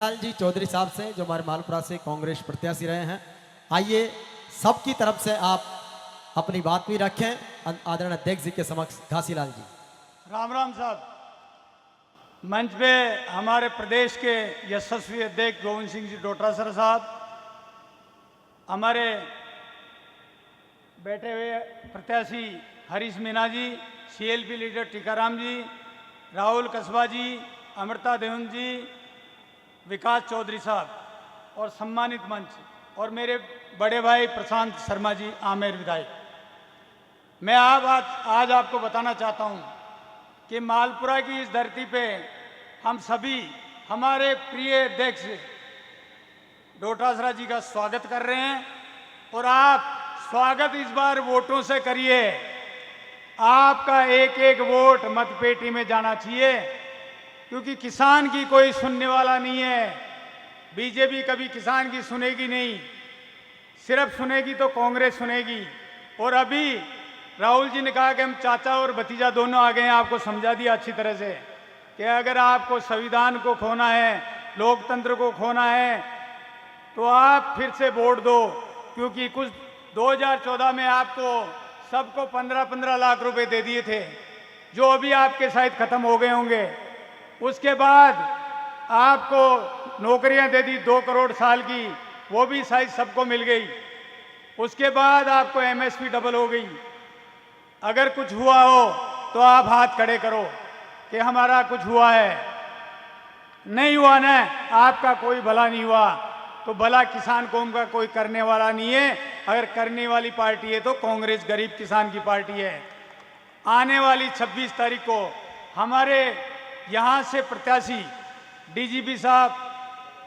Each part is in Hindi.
लाल जी चौधरी साहब से जो हमारे मालपुरा से कांग्रेस प्रत्याशी रहे हैं, आइए सबकी तरफ से आप अपनी बात भी रखें आदरणीय अध्यक्ष जी के समक्ष। घासीलाल जी। राम राम साहब, मंच पे हमारे प्रदेश के यशस्वी अध्यक्ष गोविंद सिंह जी डोटासरा साहब, हमारे बैठे हुए प्रत्याशी हरीश मीना जी, सीएलपी लीडर टीकाराम जी, राहुल कस्बा जी, अमृता देवन जी, विकास चौधरी साहब और सम्मानित मंच और मेरे बड़े भाई प्रशांत शर्मा जी आमेर विधायक। मैं आज आपको बताना चाहता हूं कि मालपुरा की इस धरती पे हम सभी हमारे प्रिय अध्यक्ष डोटासरा जी का स्वागत कर रहे हैं और आप स्वागत इस बार वोटों से करिए। आपका एक एक वोट मतपेटी में जाना चाहिए, क्योंकि किसान की कोई सुनने वाला नहीं है। बीजेपी कभी किसान की सुनेगी नहीं, सिर्फ सुनेगी तो कांग्रेस सुनेगी। और अभी राहुल जी ने कहा कि हम चाचा और भतीजा दोनों आ गए हैं। आपको समझा दिया अच्छी तरह से कि अगर आपको संविधान को खोना है, लोकतंत्र को खोना है, तो आप फिर से वोट दो। क्योंकि कुछ 2014 में आपको सबको 15-15 लाख रुपए दे दिए थे, जो अभी आपके शायद खत्म हो गए होंगे। उसके बाद आपको नौकरियां दे दी 2 करोड़ साल की, वो भी शायद सबको मिल गई। उसके बाद आपको एमएसपी डबल हो गई। अगर कुछ हुआ हो तो आप हाथ खड़े करो कि हमारा कुछ हुआ है। नहीं हुआ ना, आपका कोई भला नहीं हुआ, तो भला किसान कौम का कोई करने वाला नहीं है। अगर करने वाली पार्टी है तो कांग्रेस गरीब किसान की पार्टी है। आने वाली 26 तारीख को हमारे यहाँ से प्रत्याशी डीजीपी साहब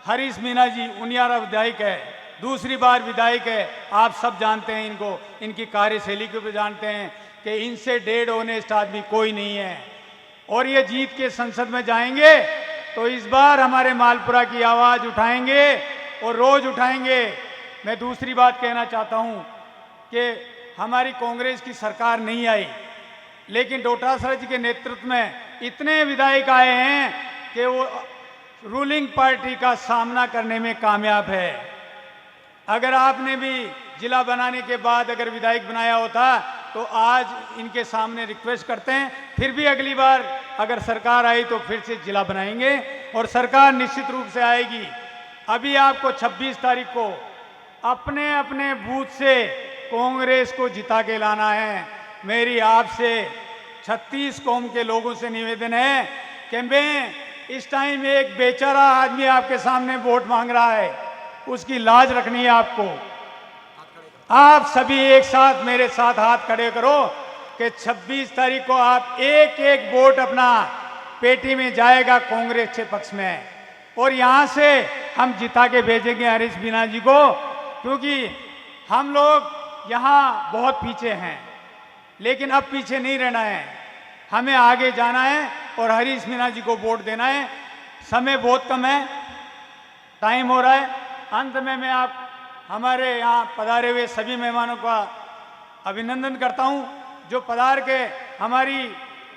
हरीश मीना जी उनियारा विधायक है, दूसरी बार विधायक है। आप सब जानते हैं इनको, इनकी कार्यशैली को भी जानते हैं कि इनसे 1.5 ऑनेस्ट आदमी कोई नहीं है। और ये जीत के संसद में जाएंगे तो इस बार हमारे मालपुरा की आवाज़ उठाएंगे और रोज उठाएंगे। मैं दूसरी बात कहना चाहता हूं कि हमारी कांग्रेस की सरकार नहीं आई, लेकिन डोटासरा जी के नेतृत्व में इतने विधायक आए हैं कि वो रूलिंग पार्टी का सामना करने में कामयाब है। अगर आपने भी जिला बनाने के बाद अगर विधायक बनाया होता तो आज इनके सामने रिक्वेस्ट करते हैं, फिर भी अगली बार अगर सरकार आई तो फिर से जिला बनाएंगे और सरकार निश्चित रूप से आएगी। अभी आपको 26 तारीख को अपने अपने बूथ से कांग्रेस को जिता के लाना है। मेरी आपसे 36 कौम के लोगों से निवेदन है कि मैं इस टाइम एक बेचारा आदमी आपके सामने वोट मांग रहा है, उसकी लाज रखनी है आपको। आप सभी एक साथ मेरे साथ हाथ खड़े करो कि 26 तारीख को आप एक एक वोट अपना पेटी में जाएगा कांग्रेस के पक्ष में, और यहां से हम जिता के भेजेंगे हरीश मीना जी को। क्योंकि हम लोग यहाँ बहुत पीछे हैं, लेकिन अब पीछे नहीं रहना है, हमें आगे जाना है और हरीश मीना जी को वोट देना है। समय बहुत कम है, टाइम हो रहा है। अंत में मैं आप हमारे यहाँ पधारे हुए सभी मेहमानों का अभिनंदन करता हूँ, जो पधार के हमारी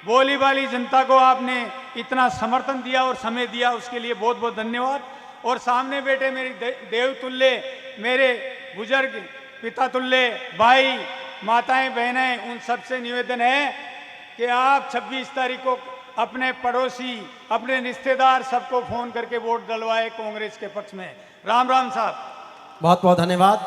बोली वाली जनता को आपने इतना समर्थन दिया और समय दिया, उसके लिए बहुत बहुत धन्यवाद। और सामने बैठे मेरी देवतुल्य, मेरे बुजुर्ग पिता तुल्य भाई माताएं बहनें, उन सबसे निवेदन है कि आप 26 तारीख को अपने पड़ोसी, अपने रिश्तेदार सबको फोन करके वोट डलवाए कांग्रेस के पक्ष में। राम राम साहब, बहुत बहुत धन्यवाद।